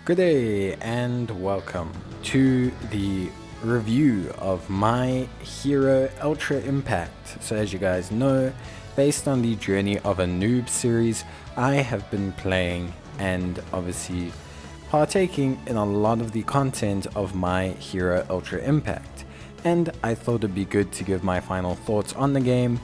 Good day and welcome to the review of My Hero Ultra Impact. So as you guys know, based on the Journey of a Noob series, I have been playing and obviously partaking in a lot of the content of My Hero Ultra Impact. And I thought it'd be good to give my final thoughts on the game,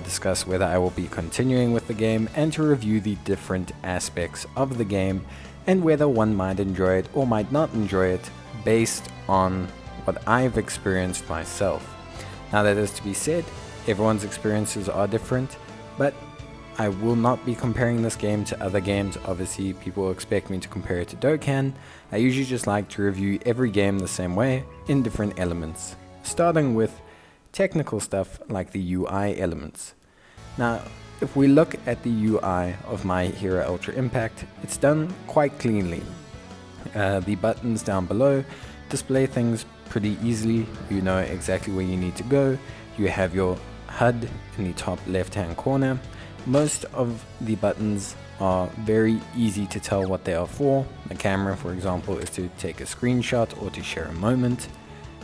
discuss whether I will be continuing with the game, and to review the different aspects of the game and whether one might enjoy it or might not enjoy it based on what I've experienced myself. Now that is to be said, everyone's experiences are different, but I will not be comparing this game to other games. Obviously, people expect me to compare it to Dokkan. I usually just like to review every game the same way in different elements, starting with technical stuff like the UI elements. Now, if we look at the UI of My Hero Ultra Impact, it's done quite cleanly. The buttons down below display things pretty easily. You know exactly where you need to go. You have your HUD in the top left hand corner. Most of the buttons are very easy to tell what they are for. The camera, for example, is to take a screenshot or to share a moment.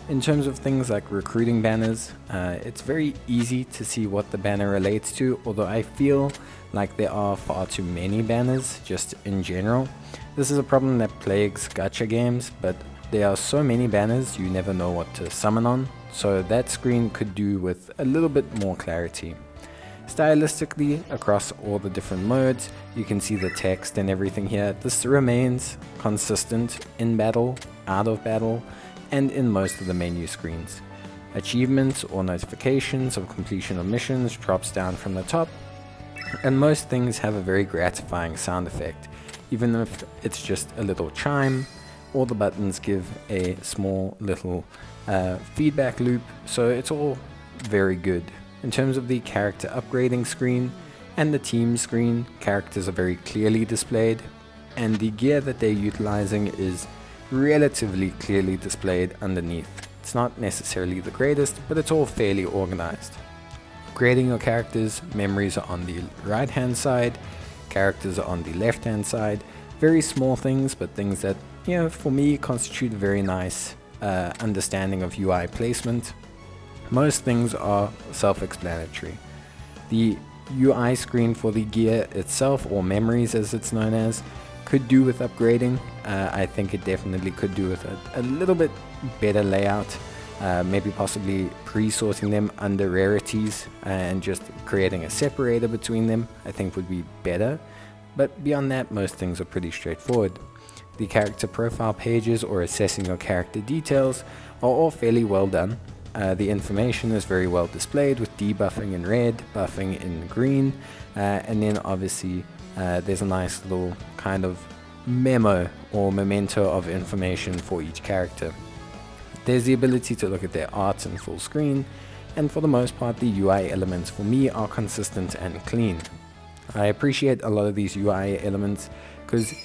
In terms of things like recruiting banners, it's very easy to see what the banner relates to, although I feel like there are far too many banners just in general. This is a problem that plagues gacha games, but there are so many banners you never know what to summon on, so that screen could do with a little bit more clarity. Stylistically, across all the different modes, you can see the text and everything here. This remains consistent in battle, out of battle, and in most of the menu screens. Achievements or notifications of completion of missions drops down from the top, and most things have a very gratifying sound effect. Even if it's just a little chime, all the buttons give a small little feedback loop, so it's all very good. In terms of the character upgrading screen and the team screen, characters are very clearly displayed, and the gear that they're utilizing is relatively clearly displayed underneath. It's not necessarily the greatest, but it's all fairly organized. Grading your characters, memories are on the right hand side, characters are on the left hand side. Very small things, but things that, for me constitute a very nice understanding of UI placement. Most things are self-explanatory. The UI screen for the gear itself, or memories as it's known as, could do with upgrading. I think it definitely could do with a little bit better layout, maybe possibly pre-sorting them under rarities and just creating a separator between them, I think would be better. But beyond that, most things are pretty straightforward. The character profile pages or assessing your character details are all fairly well done. The information is very well displayed with debuffing in red, buffing in green, and then obviously there's a nice little kind of memo or memento of information for each character. There's the ability to look at their art in full screen, and for the most part the UI elements for me are consistent and clean. I appreciate a lot of these UI elements because,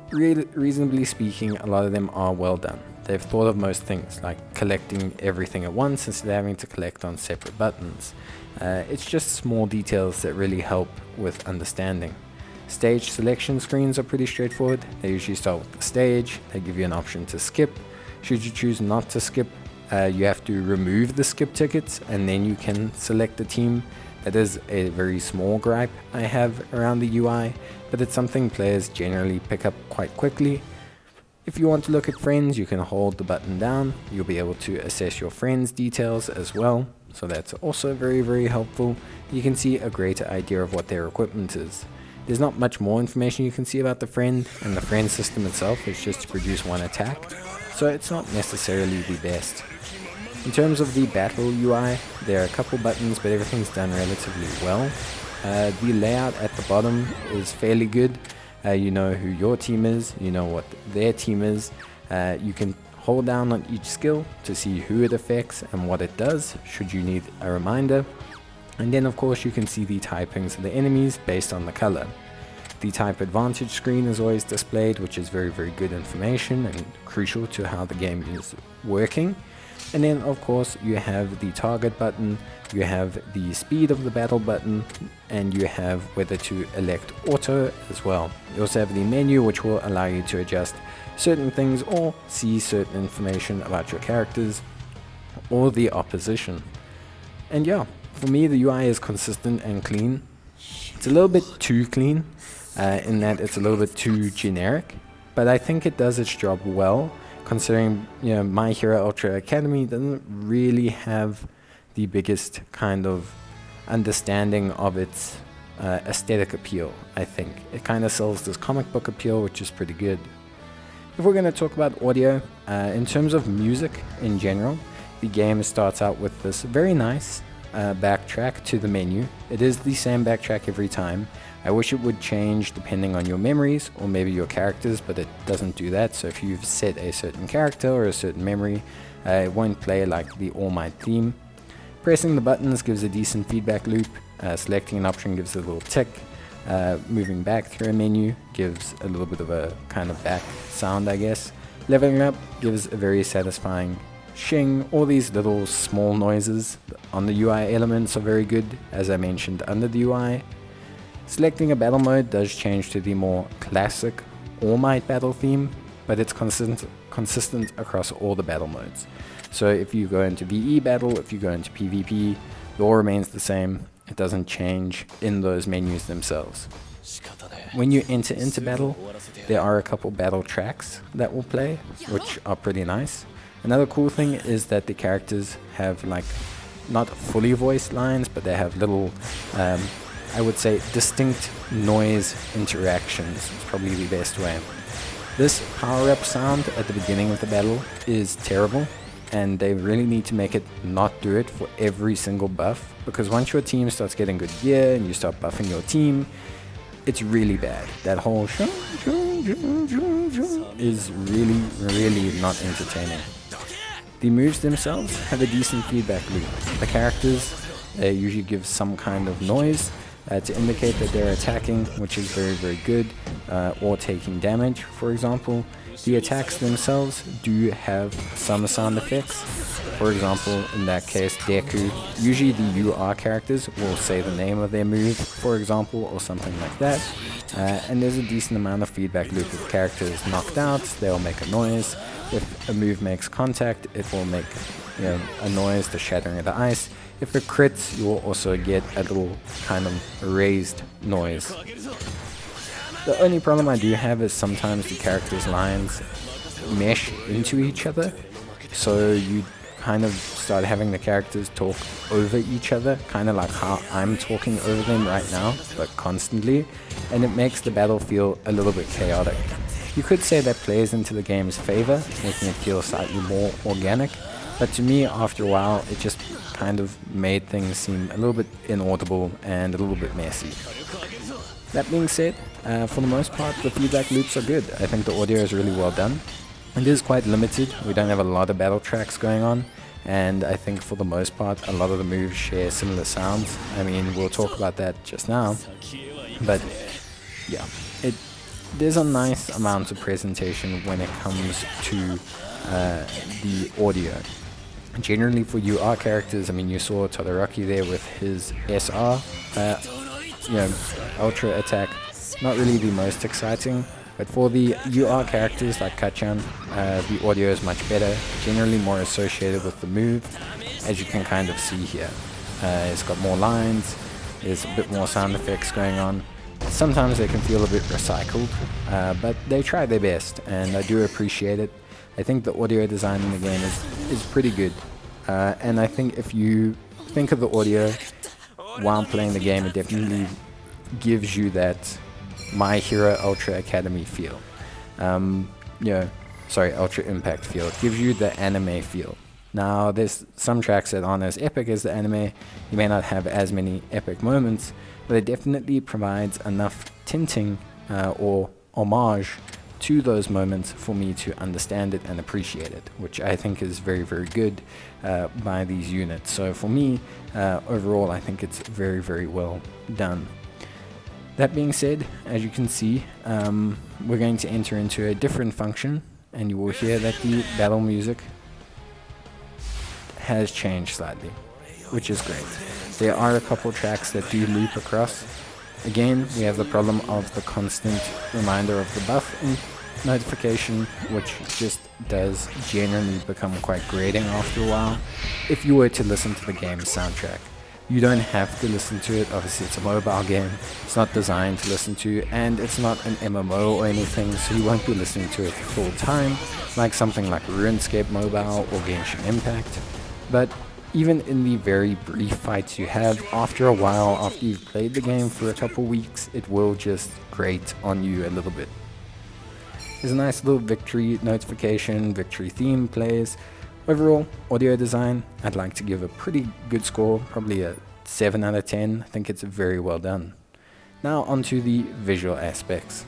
reasonably speaking, a lot of them are well done. They've thought of most things, like collecting everything at once instead of having to collect on separate buttons. It's just small details that really help with understanding. Stage selection screens are pretty straightforward. They usually start with the stage. They give you an option to skip. Should you choose not to skip, you have to remove the skip tickets and then you can select the team. That is a very small gripe I have around the UI, but it's something players generally pick up quite quickly. If you want to look at friends, you can hold the button down. You'll be able to assess your friends' details as well, so that's also very, very helpful. You can see a greater idea of what their equipment is. There's not much more information you can see about the friend, and the friend system itself is just to produce one attack, so it's not necessarily the best. In terms of the battle UI, there are a couple buttons, but everything's done relatively well. The layout at the bottom is fairly good. You know who your team is, you know what their team is. You can hold down on each skill to see who it affects and what it does, should you need a reminder. And then of course you can see the typings of the enemies based on the color. The type advantage screen is always displayed, which is very, very good information and crucial to how the game is working. And then of course you have the target button, you have the speed of the battle button, and you have whether to elect auto as well. You also have the menu, which will allow you to adjust certain things or see certain information about your characters or the opposition. And yeah, for me the UI is consistent and clean. It's a little bit too clean in that it's a little bit too generic, but I think it does its job well, considering My Hero Ultra Academy doesn't really have the biggest kind of understanding of its aesthetic appeal. I think it kind of sells this comic book appeal, which is pretty good. If we're going to talk about audio, in terms of music in general, the game starts out with this very nice backtrack to the menu. It is the same backtrack every time. I wish it would change depending on your memories or maybe your characters, but it doesn't do that. So if you've set a certain character or a certain memory, it won't play like the All Might theme. Pressing the buttons gives a decent feedback loop. Selecting an option gives a little tick. Moving back through a menu gives a little bit of a kind of back sound, I guess. Leveling up gives a very satisfying shing. All these little small noises on the UI elements are very good, as I mentioned under the UI. Selecting a battle mode does change to the more classic All Might battle theme, but it's consistent across all the battle modes. So if you go into VE battle, if you go into PvP, it all remains the same. It doesn't change in those menus themselves. When you enter into battle, there are a couple battle tracks that will play, which are pretty nice. Another cool thing is that the characters have like not fully voiced lines, but they have little I would say distinct noise interactions is probably the best way. This power-up sound at the beginning of the battle is terrible, and they really need to make it not do it for every single buff, because once your team starts getting good gear and you start buffing your team, it's really bad. That whole is really not entertaining. The moves themselves have a decent feedback loop. The characters usually give some kind of noise to indicate that they're attacking, which is very good, or taking damage, for example. The attacks themselves do have some sound effects. For example, in that case, Deku, usually the UR characters will say the name of their move, for example, or something like that. And there's a decent amount of feedback loop. If characters knocked out, they'll make a noise. If a move makes contact, it will make a noise, the shattering of the ice. If it crits, you will also get a little kind of raised noise. The only problem I do have is sometimes the characters' lines mesh into each other, so you kind of start having the characters talk over each other, kind of like how I'm talking over them right now, but constantly, and it makes the battle feel a little bit chaotic. You could say that plays into the game's favor, making it feel slightly more organic, but to me, after a while, it just kind of made things seem a little bit inaudible and a little bit messy. That being said, for the most part, the feedback loops are good. I think the audio is really well done. It is quite limited. We don't have a lot of battle tracks going on, and I think for the most part, a lot of the moves share similar sounds. I mean, we'll talk about that just now, but yeah, there's a nice amount of presentation when it comes to the audio. Generally for UR characters, I mean, you saw Todoroki there with his SR, Ultra attack, not really the most exciting, but for the UR characters like Kachan, the audio is much better, generally more associated with the move, as you can kind of see here. It's got more lines, there's a bit more sound effects going on. Sometimes they can feel a bit recycled, but they try their best, and I do appreciate it. I think the audio design in the game is pretty good, and I think if you think of the audio while playing the game, it definitely gives you that My Hero Ultra Academy feel. Ultra Impact feel. It gives you the anime feel. Now, there's some tracks that aren't as epic as the anime. You may not have as many epic moments, but it definitely provides enough tinting or homage to those moments for me to understand it and appreciate it, which I think is very good by these units. So for me, overall, I think it's very well done. That being said, as you can see, we're going to enter into a different function, and you will hear that the battle music has changed slightly, which is great. There are a couple tracks that do loop across. Again, we have the problem of the constant reminder of the buff notification, which just does generally become quite grating after a while if you were to listen to the game's soundtrack. You don't have to listen to it. Obviously, it's a mobile game. It's not designed to listen to, and it's not an MMO or anything, so you won't be listening to it full time, like something like RuneScape Mobile or Genshin Impact. But even in the very brief fights you have, after a while, after you've played the game for a couple weeks, it will just grate on you a little bit. There's a nice little victory notification, victory theme plays. Overall, audio design, I'd like to give a pretty good score, probably a 7 out of 10. I think it's very well done. Now onto the visual aspects.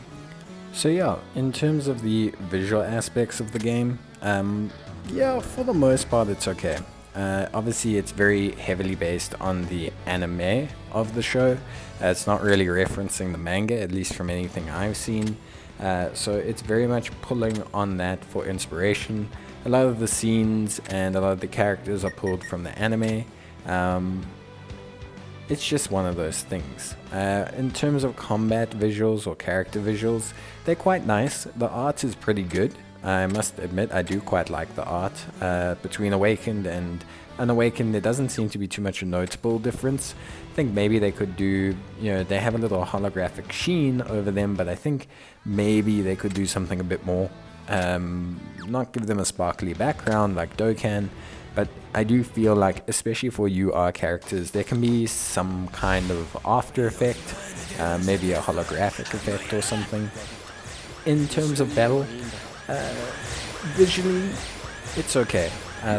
So yeah, in terms of the visual aspects of the game, for the most part it's okay. Obviously it's very heavily based on the anime of the show. It's not really referencing the manga, at least from anything I've seen. So it's very much pulling on that for inspiration. A lot of the scenes and a lot of the characters are pulled from the anime. It's just one of those things. In terms of combat visuals or character visuals, they're quite nice. The art is pretty good. I must admit, I do quite like the art. Between Awakened and Unawakened, there doesn't seem to be too much a notable difference. I think maybe they could do, they have a little holographic sheen over them, but I think maybe they could do something a bit more. Not give them a sparkly background like Dokkan, but I do feel like, especially for UR characters, there can be some kind of after effect, maybe a holographic effect or something. In terms of battle, visually, it's okay.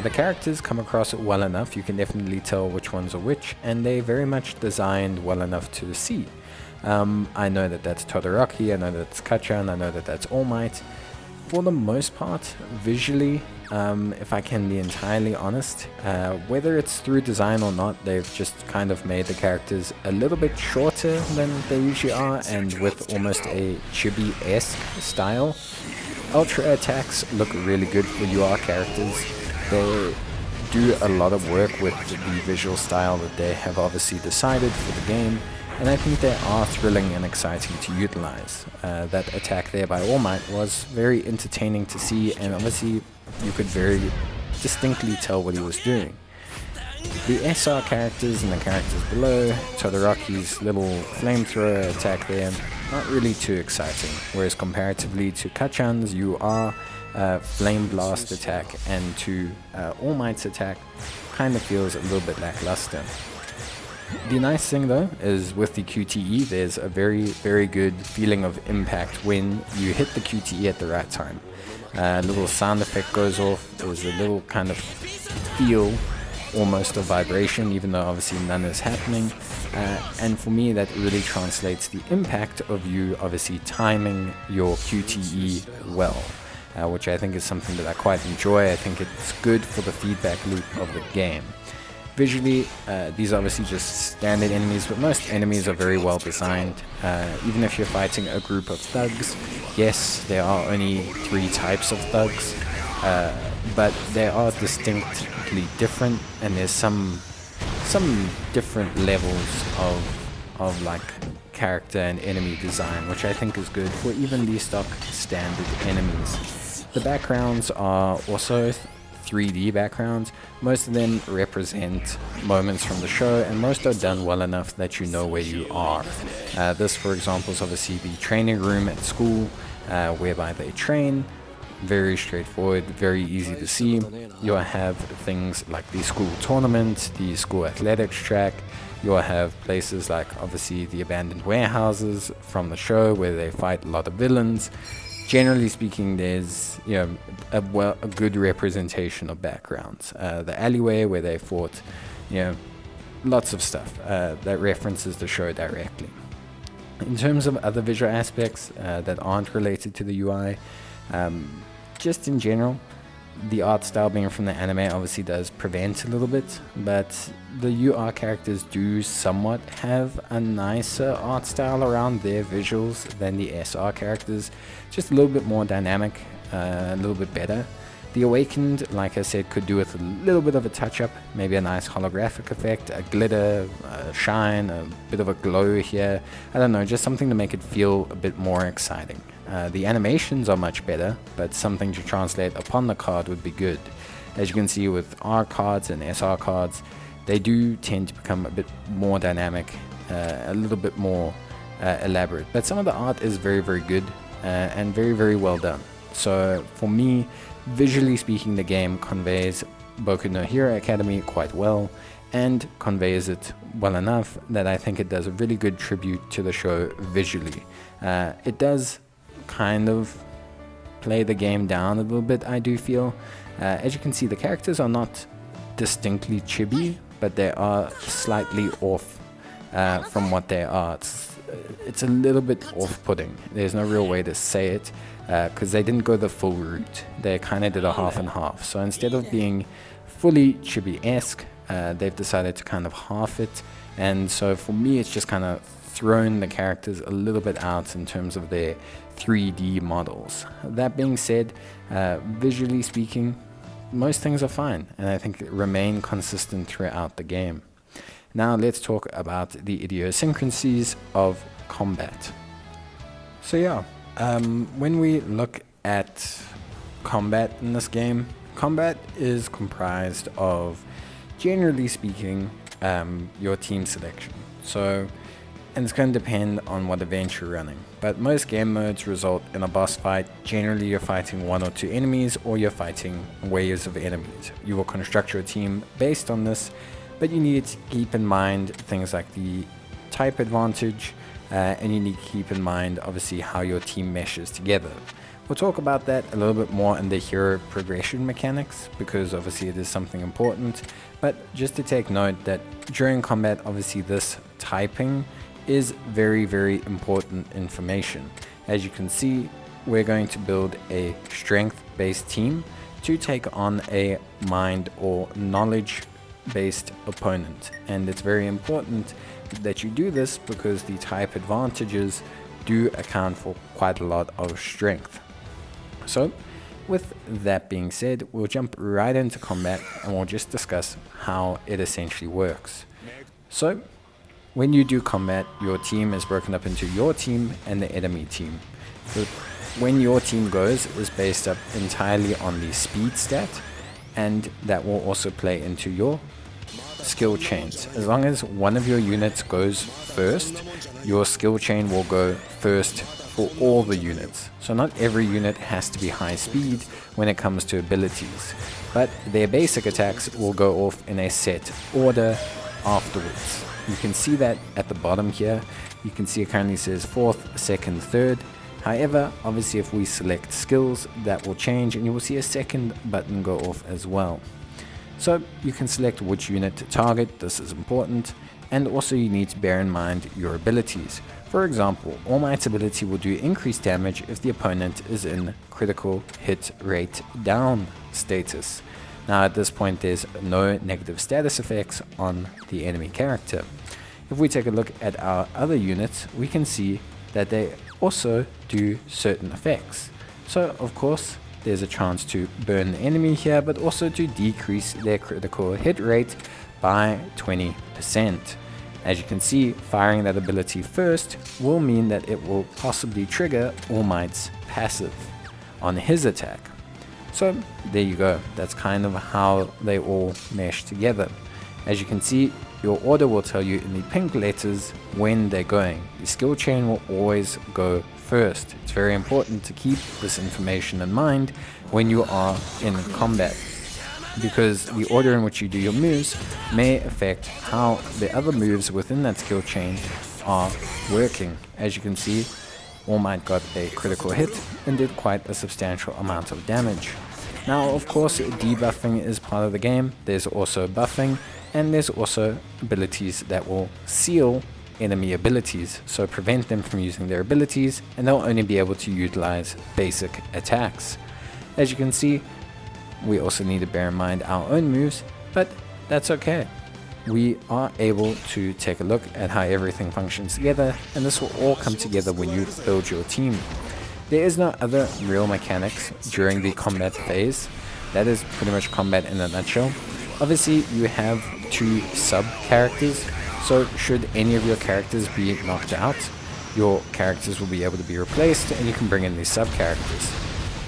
The characters come across well enough, you can definitely tell which ones are which, and they very much designed well enough to see. I know that that's Todoroki, I know that's Kachan, I know that that's All Might. For the most part, visually, if I can be entirely honest, whether it's through design or not, they've just kind of made the characters a little bit shorter than they usually are, and with almost a chibi-esque style. Ultra attacks look really good for UR characters. They do a lot of work with the visual style that they have obviously decided for the game, and I think they are thrilling and exciting to utilize. That attack there by All Might was very entertaining to see, and obviously you could very distinctly tell what he was doing. The SR characters and the characters below, Todoroki's little flamethrower attack there, not really too exciting, whereas comparatively to Kachan's UR Flame Blast attack and to All Might's attack, kind of feels a little bit lackluster. The nice thing though is with the QTE, there's a very, very good feeling of impact when you hit the QTE at the right time. A little sound effect goes off, there's a little kind of feel, almost a vibration, even though obviously none is happening. And for me, that really translates the impact of you obviously timing your QTE well, which I think is something that I quite enjoy. I think it's good for the feedback loop of the game. Visually, these are obviously just standard enemies, but most enemies are very well designed. Even if you're fighting a group of thugs, yes, there are only 3 types of thugs, but they are distinctly different, and there's some different levels of like character and enemy design, which I think is good for even the stock standard enemies. The backgrounds are also 3D backgrounds. Most of them represent moments from the show, and most are done well enough that you know where you are. This, for example, is obviously the training room at school, whereby they train. Very straightforward, very easy to see. You'll have things like the school tournament, the school athletics track. You'll have places like obviously the abandoned warehouses from the show where they fight a lot of villains. Generally speaking, there's a good representation of backgrounds. The alleyway where they fought, lots of stuff that references the show directly. In terms of other visual aspects that aren't related to the UI, just in general, the art style being from the anime obviously does prevent a little bit, but the UR characters do somewhat have a nicer art style around their visuals than the SR characters. Just a little bit more dynamic, a little bit better. The Awakened, like I said, could do with a little bit of a touch-up, maybe a nice holographic effect, a glitter, a shine, a bit of a glow here. I don't know, just something to make it feel a bit more exciting. The animations are much better, but something to translate upon the card would be good. As you can see with R cards and SR cards, they do tend to become a bit more dynamic, a little bit more elaborate. But some of the art is very, very good and very, very well done. So for me, visually speaking, the game conveys Boku no Hero Academy quite well, and conveys it well enough that I think it does a really good tribute to the show visually. It does kind of play the game down a little bit, I do feel. As you can see, the characters are not distinctly chibi, but they are slightly off from what they are. It's a little bit off-putting. There's no real way to say it, because they didn't go the full route. They kind of did a half and half. So instead of being fully chibi-esque, they've decided to kind of half it. And so for me, it's just kind of thrown the characters a little bit out in terms of their 3D models. That being said, visually speaking, most things are fine, and I think remain consistent throughout the game. Now let's talk about the idiosyncrasies of combat. So yeah, when we look at combat in this game, combat is comprised of, generally speaking, your team selection. So, and it's going to depend on what event you're running. But most game modes result in a boss fight. Generally you're fighting 1 or 2 enemies, or you're fighting waves of enemies. You will construct your team based on this, but you need to keep in mind things like the type advantage, and you need to keep in mind obviously how your team meshes together. We'll talk about that a little bit more in the hero progression mechanics, because obviously it is something important. But just to take note that during combat, obviously this typing is very, very important information. As you can see, we're going to build a strength-based team to take on a mind or knowledge-based opponent. And it's very important that you do this because the type advantages do account for quite a lot of strength. So, with that being said, we'll jump right into combat and we'll just discuss how it essentially works. So, when you do combat, your team is broken up into your team and the enemy team. So when your team goes is based up entirely on the speed stat, and that will also play into your skill chains. As long as one of your units goes first, your skill chain will go first for all the units. So not every unit has to be high speed when it comes to abilities, but their basic attacks will go off in a set order afterwards. You can see that at the bottom here. You can see it currently says 4th, 2nd, 3rd. However, obviously if we select skills, that will change and you will see a second button go off as well. So you can select which unit to target. This is important. And also you need to bear in mind your abilities. For example, All Might's ability will do increased damage if the opponent is in critical hit rate down status. Now at this point there's no negative status effects on the enemy character. If we take a look at our other units, we can see that they also do certain effects. So of course there's a chance to burn the enemy here, but also to decrease their critical hit rate by 20%. As you can see, firing that ability first will mean that it will possibly trigger All Might's passive on his attack. So there you go, that's kind of how they all mesh together. As you can see, your order will tell you in the pink letters when they're going. The skill chain will always go first. It's very important to keep this information in mind when you are in combat, because the order in which you do your moves may affect how the other moves within that skill chain are working. As you can see, All Might got a critical hit and did quite a substantial amount of damage. Now of course debuffing is part of the game. There's also buffing, and there's also abilities that will seal enemy abilities, so prevent them from using their abilities, and they'll only be able to utilize basic attacks. As you can see, we also need to bear in mind our own moves, but that's okay. We are able to take a look at how everything functions together, and this will all come together when you build your team. There is no other real mechanics during the combat phase. that is pretty much combat in a nutshell. Obviously, you have 2 sub-characters, so should any of your characters be knocked out, your characters will be able to be replaced, and you can bring in these sub-characters.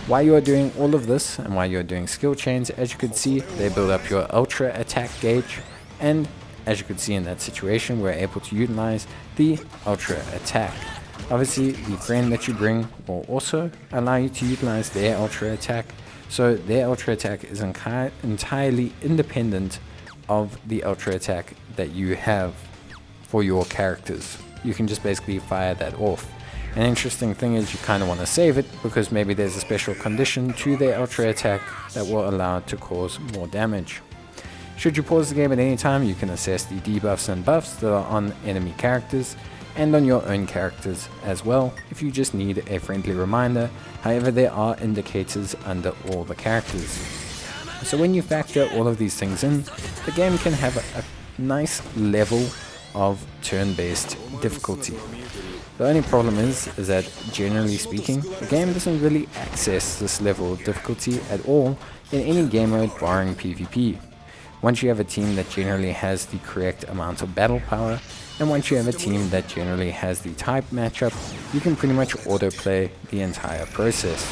While you are doing all of this, and while you are doing skill chains, as you can see, they build up your ultra attack gauge, and as you can see in that situation, we're able to utilize the ultra attack. Obviously, the friend that you bring will also allow you to utilize their ultra attack, so their ultra attack is entirely independent of the ultra attack that you have for your characters. You can just basically fire that off. An interesting thing is you kind of want to save it, because maybe there's a special condition to their ultra attack that will allow it to cause more damage. Should you pause the game at any time, you can assess the debuffs and buffs that are on enemy characters and on your own characters as well, if you just need a friendly reminder. However, there are indicators under all the characters. So when you factor all of these things in, the game can have a nice level of turn-based difficulty. The only problem is that generally speaking, the game doesn't really access this level of difficulty at all in any game mode barring PvP. Once you have a team that generally has the correct amount of battle power, and once you have a team that generally has the type matchup, you can pretty much autoplay the entire process.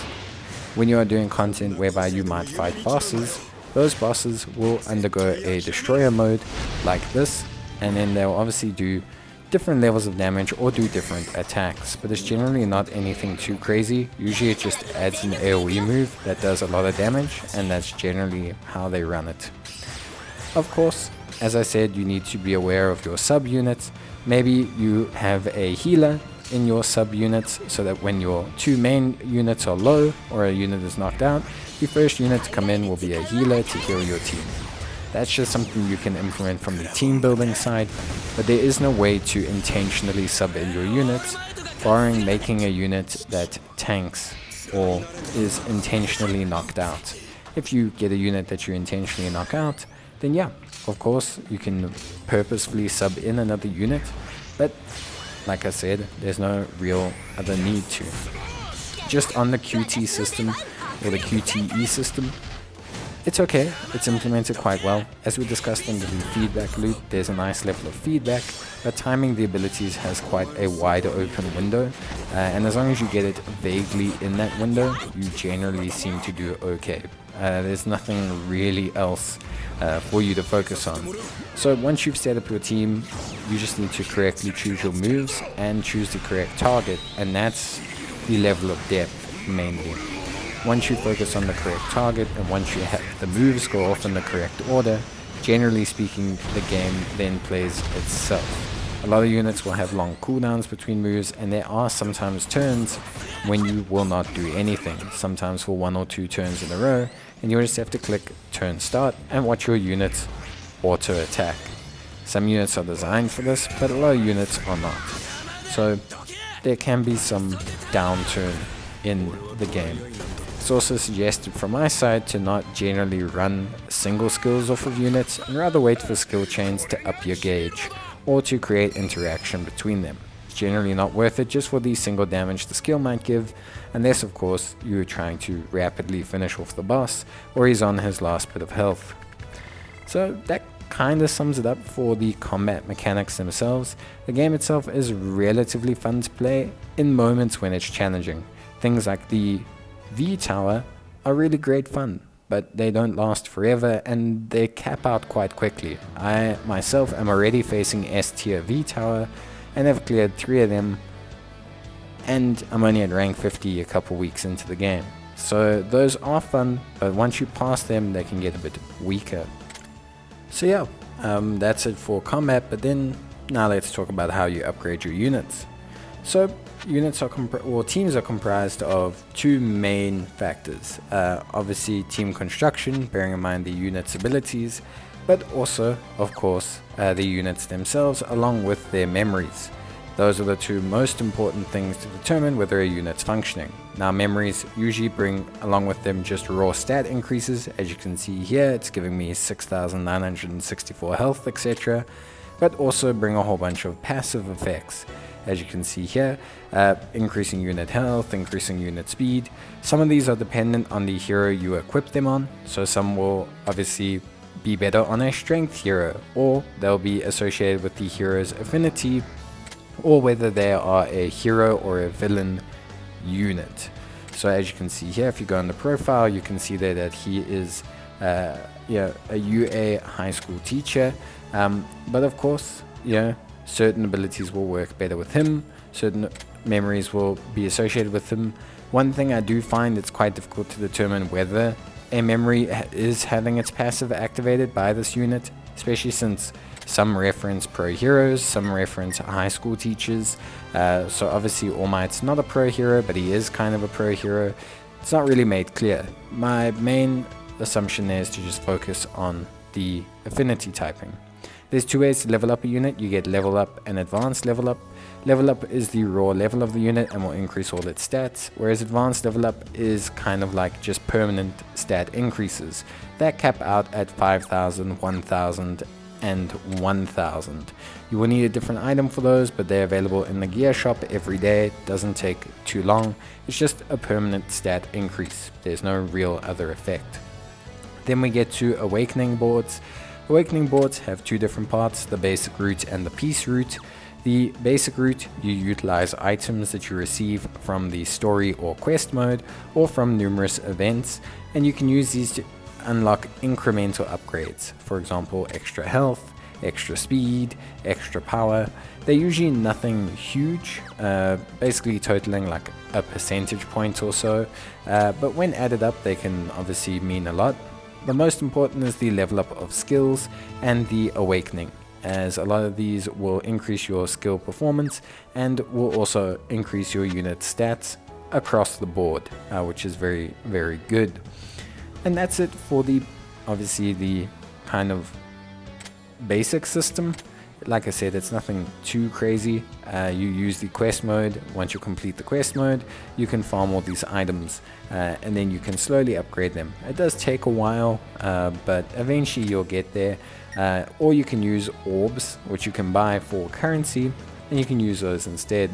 When you are doing content whereby you might fight bosses, those bosses will undergo a destroyer mode like this, and then they'll obviously do different levels of damage or do different attacks, but it's generally not anything too crazy. Usually it just adds an AoE move that does a lot of damage, and that's generally how they run it. Of course, as I said, you need to be aware of your sub-units. Maybe you have a healer in your sub-units, so that when your 2 main units are low or a unit is knocked out, the first unit to come in will be a healer to heal your team. That's just something you can implement from the team building side, but there is no way to intentionally sub in your units, barring making a unit that tanks or is intentionally knocked out. If you get a unit that you intentionally knock out, then yeah, of course you can purposefully sub in another unit, but like I said, there's no real other need to. Just on the QT system or the QTE system, it's okay, it's implemented quite well. As we discussed under the feedback loop, there's a nice level of feedback, but timing the abilities has quite a wide open window, and as long as you get it vaguely in that window, you generally seem to do okay. There's nothing really else for you to focus on. So once you've set up your team, you just need to correctly choose your moves and choose the correct target, and that's the level of depth mainly. Once you focus on the correct target and once you have the moves go off in the correct order, generally speaking, the game then plays itself. A lot of units will have long cooldowns between moves, and there are sometimes turns when you will not do anything, sometimes for 1 or 2 turns in a row, and you just have to click turn start and watch your units auto attack. Some units are designed for this, but a lot of units are not. So there can be some downturn in the game. It's also suggested from my side to not generally run single skills off of units, and rather wait for skill chains to up your gauge or to create interaction between them. It's generally not worth it just for the single damage the skill might give, unless of course you're trying to rapidly finish off the boss or he's on his last bit of health. So that kinda sums it up for the combat mechanics themselves. The game itself is relatively fun to play in moments when it's challenging. Things like the V-Tower are really great fun, but they don't last forever and they cap out quite quickly. I myself am already facing S-tier V-Tower and have cleared 3 of them, and I'm only at rank 50 a couple weeks into the game. So those are fun, but once you pass them they can get a bit weaker. So yeah, that's it for combat, but then now let's talk about how you upgrade your units. So units are teams are comprised of 2 main factors. Obviously team construction, bearing in mind the unit's abilities, but also of course the units themselves along with their memories. Those are the 2 most important things to determine whether a unit's functioning. Now memories usually bring along with them just raw stat increases. As you can see here, it's giving me 6,964 health, etc. But also bring a whole bunch of passive effects. as you can see here, increasing unit health, increasing unit speed. Some of these are dependent on the hero you equip them on, so some will obviously be better on a strength hero, or they'll be associated with the hero's affinity, or whether they are a hero or a villain unit. So as you can see here, if you go on the profile, you can see there that he is a UA high school teacher, but of course, certain abilities will work better with him, certain memories will be associated with him. One thing I do find, it's quite difficult to determine whether a memory is having its passive activated by this unit, especially since some reference pro heroes, some reference high school teachers. So obviously All Might's not a pro hero, but he is kind of a pro hero. It's not really made clear. My main assumption there is to just focus on the affinity typing. There's two ways to level up a unit. You get level up and advanced level up. Level up is the raw level of the unit and will increase all its stats, whereas advanced level up is kind of like just permanent stat increases that cap out at 5,000, 1,000 and 1,000. You will need a different item for those, but they're available in the gear shop every day. It doesn't take too long. It's just a permanent stat increase. There's no real other effect. Then we get to awakening boards. Awakening boards have two different parts, the basic route and the piece route. The basic route, you utilize items that you receive from the story or quest mode or from numerous events, and you can use these to unlock incremental upgrades. For example, extra health, extra speed, extra power. They're usually nothing huge, basically totaling like a percentage point or so, but when added up they can obviously mean a lot. The most important is the level up of skills and the awakening, as a lot of these will increase your skill performance and will also increase your unit stats across the board, which is very, very good. And that's it for obviously the kind of basic system. Like I said, it's nothing too crazy. You use the quest mode. Once you complete the quest mode, you can farm all these items, and then you can slowly upgrade them. It does take a while, but eventually you'll get there. Or you can use orbs, which you can buy for currency, and you can use those instead.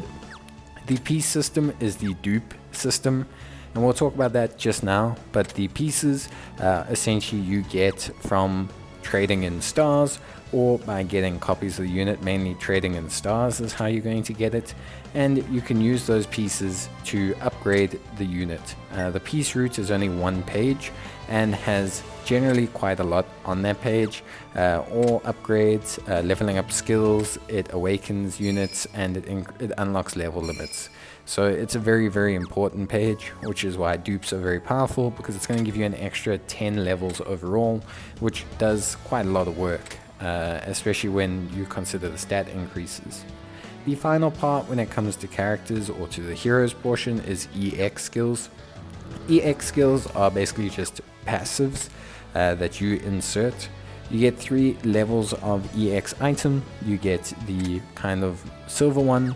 The piece system is the dupe system, and we'll talk about that just now. But the pieces essentially you get from trading in stars or by getting copies of the unit. Mainly trading in stars is how you're going to get it, and you can use those pieces to upgrade the unit. The piece route is only one page and has generally quite a lot on that page. All upgrades, leveling up skills, it awakens units, and it unlocks level limits. So it's a very, very important page, which is why dupes are very powerful, because it's going to give you an extra 10 levels overall, which does quite a lot of work, especially when you consider the stat increases. The final part when it comes to characters or to the heroes portion is EX skills. EX skills are basically just passives that you insert. You get 3 levels of EX item. You get the kind of silver one,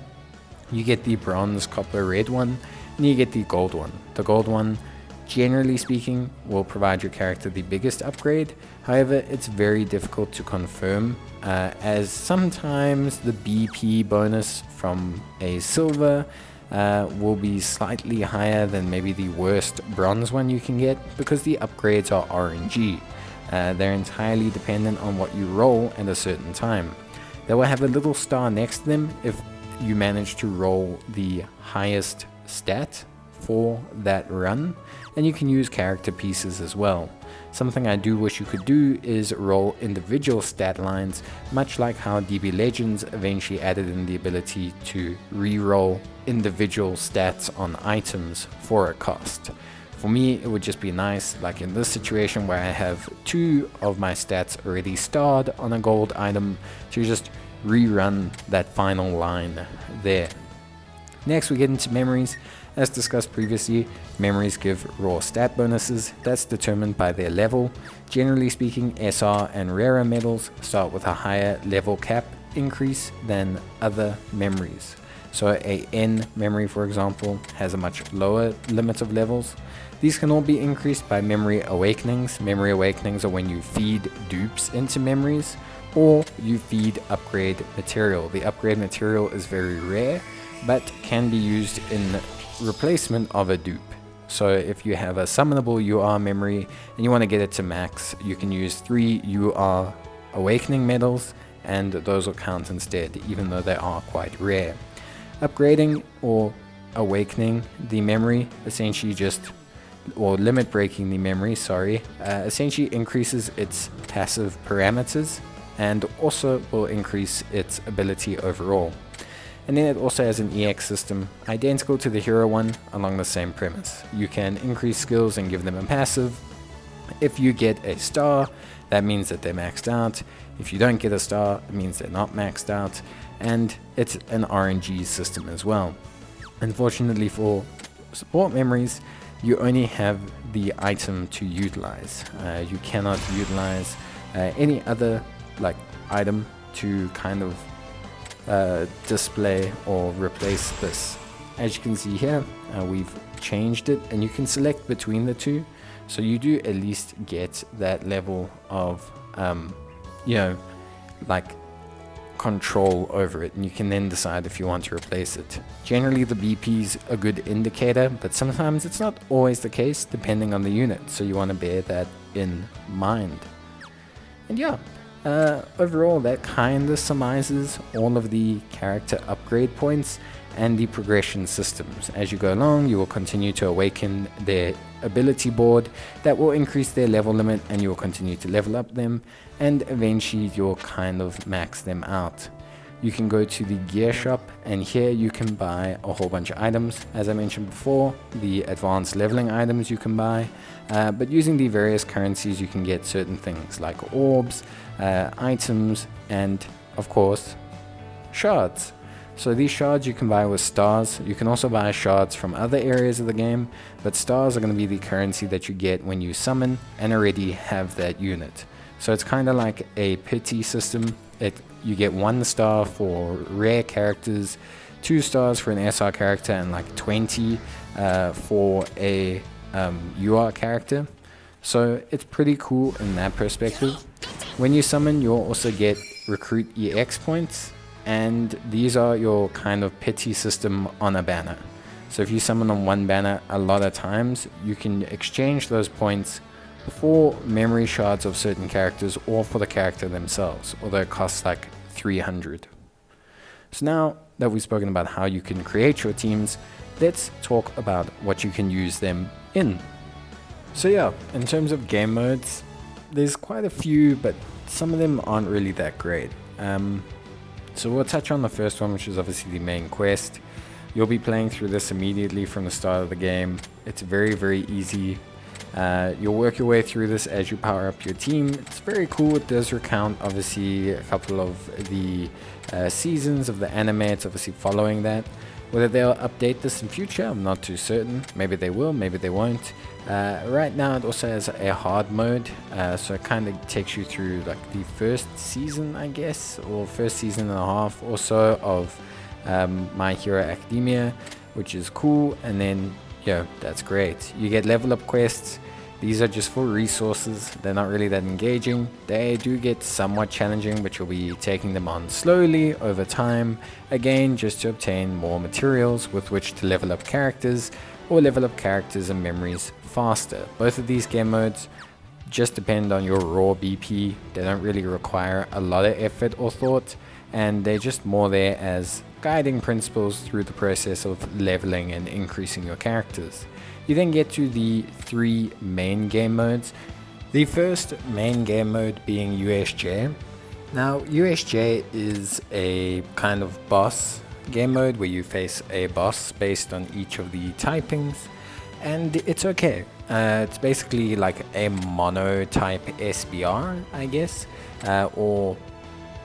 you get the bronze, copper, red one, and you get the gold one. The gold one, generally speaking, will provide your character the biggest upgrade. However, it's very difficult to confirm, as sometimes the BP bonus from a silver will be slightly higher than maybe the worst bronze one you can get, because the upgrades are RNG. They're entirely dependent on what you roll at a certain time. They will have a little star next to them if you manage to roll the highest stat for that run, and you can use character pieces as well. Something I do wish you could do is roll individual stat lines, much like how DB Legends eventually added in the ability to re-roll individual stats on items for a cost. For me, it would just be nice, like in this situation where I have 2 of my stats already starred on a gold item, to just rerun that final line there. Next we get into memories. As discussed previously, memories give raw stat bonuses. That's determined by their level. Generally speaking, SR and rarer medals start with a higher level cap increase than other memories. So a N memory, for example, has a much lower limit of levels. These can all be increased by memory awakenings. Memory awakenings are when you feed dupes into memories, or you feed upgrade material. The upgrade material is very rare, but can be used in replacement of a dupe. So if you have a summonable UR memory and you want to get it to max, you can use 3 UR awakening medals, and those will count instead, even though they are quite rare. Upgrading or awakening the memory essentially or limit breaking the memory, essentially increases its passive parameters and also will increase its ability overall. And then it also has an EX system identical to the hero one, along the same premise. You can increase skills and give them a passive. If you get a star, that means that they're maxed out. If you don't get a star, it means they're not maxed out. And it's an RNG system as well. Unfortunately for support memories, you only have the item to utilize. You cannot utilize any other item to kind of display or replace this. As you can see here, we've changed it, and you can select between the two, so you do at least get that level of control over it, and you can then decide if you want to replace it. Generally the BP's a good indicator, but sometimes it's not always the case depending on the unit, so you want to bear that in mind. And yeah, overall that kind of summarizes all of the character upgrade points and the progression systems. As you go along, you will continue to awaken their ability board that will increase their level limit, and you will continue to level up them, and eventually you'll kind of max them out. You can go to the gear shop, and here you can buy a whole bunch of items. As I mentioned before, the advanced leveling items you can buy, but using the various currencies you can get certain things like orbs, items, and of course shards. So these shards you can buy with stars. You can also buy shards from other areas of the game, but stars are going to be the currency that you get when you summon and already have that unit. So it's kind of like a pity system. You get 1 star for rare characters, 2 stars for an SR character, and 20 for a UR character. So it's pretty cool in that perspective. When you summon, you'll also get recruit EX points, and these are your kind of pity system on a banner. So if you summon on one banner, a lot of times you can exchange those points for memory shards of certain characters or for the character themselves, although it costs 300. So now that we've spoken about how you can create your teams, let's talk about what you can use them in. So yeah, in terms of game modes, there's quite a few, but some of them aren't really that great. So we'll touch on the first one, which is obviously the main quest. You'll be playing through this immediately from the start of the game. It's very, very easy. You'll work your way through this as you power up your team. It's very cool. It does recount obviously a couple of the seasons of the anime. It's obviously following that. Whether they'll update this in future, I'm not too certain. Maybe they will, maybe they won't. Right now it also has a hard mode, so it kind of takes you through the first season, I guess, or first season and a half or so of My Hero Academia, which is cool. And then yeah, that's great. You get level up quests. These are just for resources. They're not really that engaging. They do get somewhat challenging, but you'll be taking them on slowly over time, again just to obtain more materials with which to level up characters, or level up characters and memories faster. Both of these game modes just depend on your raw BP. They don't really require a lot of effort or thought, and they're just more there as guiding principles through the process of leveling and increasing your characters. You then get to the 3 main game modes. The first main game mode being USJ. Now USJ is a kind of boss game mode where you face a boss based on each of the typings, and it's okay. It's basically like a mono type SBR, I guess, or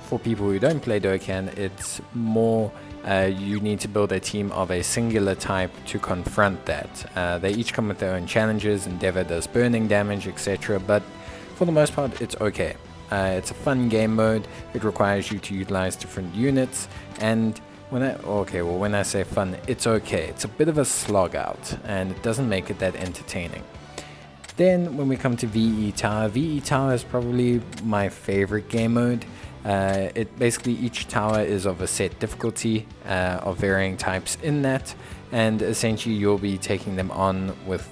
for people who don't play Dokkan, it's more you need to build a team of a singular type to confront that. They each come with their own challenges. Endeavor does burning damage, etc. But for the most part, it's okay. It's a fun game mode. It requires you to utilize different units. And when I say fun, it's okay. It's a bit of a slog out, and it doesn't make it that entertaining. Then when we come to VE Tower is probably my favorite game mode. It basically, each tower is of a set difficulty of varying types in that, and essentially you'll be taking them on with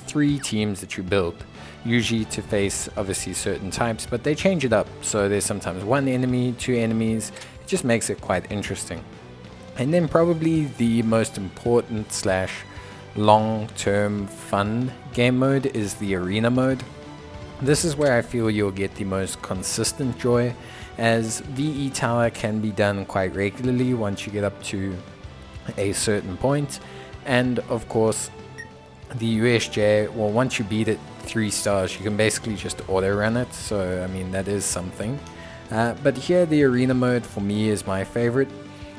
3 teams that you build, usually to face obviously certain types, but they change it up. So there's sometimes 1 enemy, 2 enemies. It just makes it quite interesting. And then probably the most important slash long-term fun game mode is the arena mode. This is where I feel you'll get the most consistent joy, as VE Tower can be done quite regularly once you get up to a certain point. And of course the USJ, well, once you beat it 3 stars, you can basically just auto run it, so I mean that is something. But here the arena mode for me is my favorite.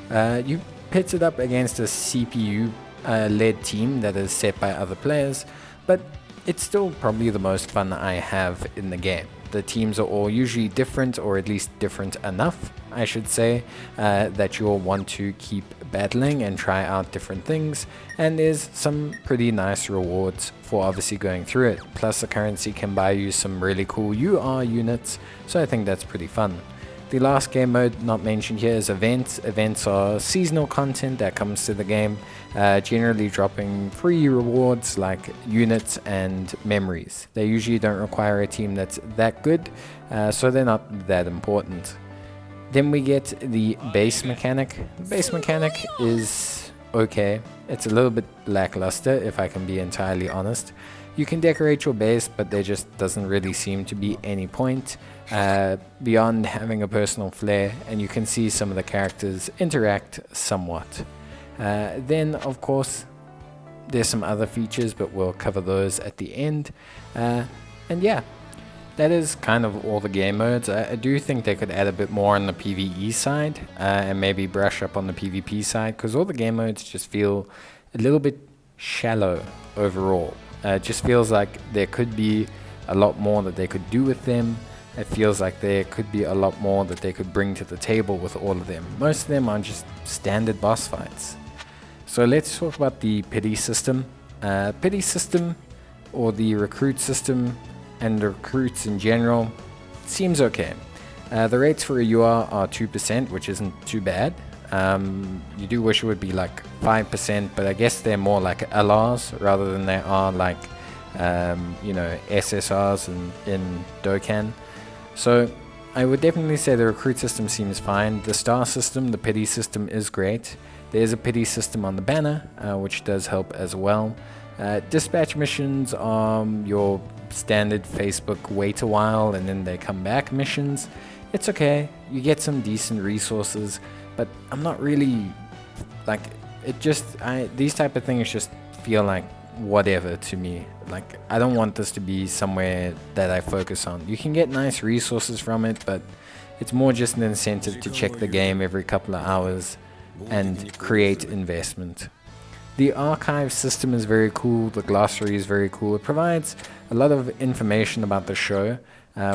You pit it up against a CPU led team that is set by other players, but it's still probably the most fun I have in the game. The teams are all usually different, or at least different enough, I should say, that you'll want to keep battling and try out different things, and there's some pretty nice rewards for obviously going through it. Plus the currency can buy you some really cool UR units, so I think that's pretty fun. The last game mode not mentioned here is events. Events are seasonal content that comes to the game, generally dropping free rewards like units and memories. They usually don't require a team that's that good, so they're not that important. Then we get the base mechanic. The base mechanic is okay. It's a little bit lackluster, if I can be entirely honest. You can decorate your base, but there just doesn't really seem to be any point beyond having a personal flair, and you can see some of the characters interact somewhat. Then of course there's some other features, but we'll cover those at the end. And yeah, that is kind of all the game modes. I do think they could add a bit more on the PvE side, and maybe brush up on the PvP side, because all the game modes just feel a little bit shallow overall. It just feels like there could be a lot more that they could do with them. It feels like there could be a lot more that they could bring to the table with all of them. Most of them are just standard boss fights. So let's talk about the pity system. Pity system, or the recruit system, and the recruits in general, seems okay. The rates for a UR are 2%, which isn't too bad. You do wish it would be like 5%, but I guess they're more like LRs rather than they are like SSRs in Dokkan. So I would definitely say the recruit system seems fine. The star system, the pity system, is great. There's a pity system on the banner, which does help as well. Dispatch missions are your standard Facebook wait a while and then they come back missions. It's okay, you get some decent resources, but I'm not really like it. These type of things just feel like whatever to me. Like, I don't want this to be somewhere that I focus on. You can get nice resources from it, but it's more just an incentive to check the game every couple of hours and create investment. The archive system is very cool. The glossary is very cool. It provides a lot of information about the show,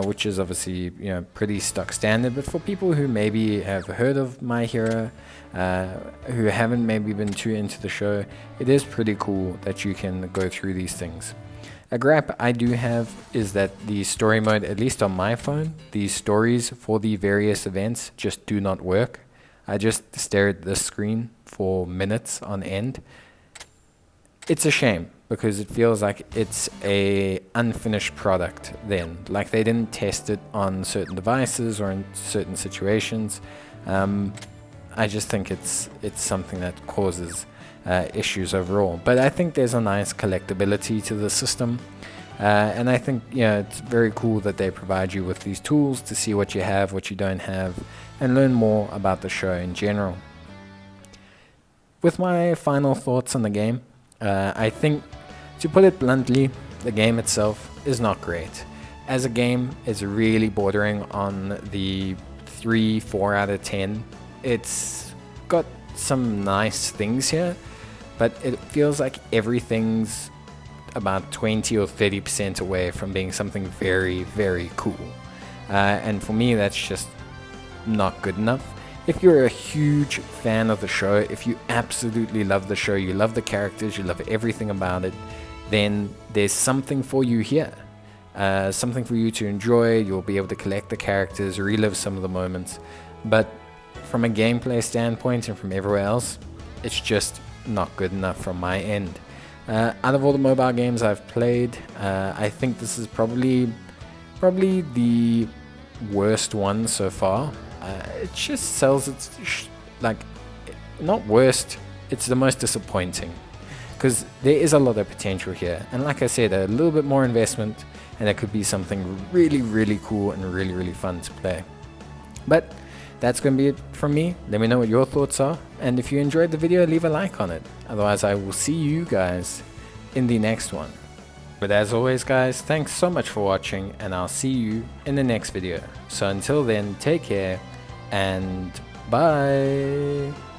which is obviously pretty stock standard. But for people who maybe have heard of My Hero, who haven't maybe been too into the show, it is pretty cool that you can go through these things. A gripe I do have is that the story mode, at least on my phone, the stories for the various events just do not work. I just stare at this screen for minutes on end. It's a shame, because it feels like it's a unfinished product then. Like they didn't test it on certain devices or in certain situations. I just think it's something that causes issues overall. But I think there's a nice collectability to the system. And I think it's very cool that they provide you with these tools to see what you have, what you don't have, and learn more about the show in general. With my final thoughts on the game, I think, to put it bluntly, the game itself is not great. As a game, it's really bordering on the 3-4 out of 10. It's got some nice things here, but it feels like everything's about 20 or 30% away from being something very, very cool. And for me, that's just not good enough. If you're a huge fan of the show, if you absolutely love the show, you love the characters, you love everything about it, then there's something for you here. something for you to enjoy. You'll be able to collect the characters, relive some of the moments, but from a gameplay standpoint and from everywhere else, it's just not good enough from my end. Out of all the mobile games I've played, I think this is probably the worst one so far. It just sells its not worst, it's the most disappointing, because there is a lot of potential here, and like I said, a little bit more investment and it could be something really cool and really fun to play. But that's going to be it from me. Let me know what your thoughts are, and if you enjoyed the video, leave a like on it. Otherwise, I will see you guys in the next one. But as always guys, thanks so much for watching, and I'll see you in the next video. So until then, take care and bye.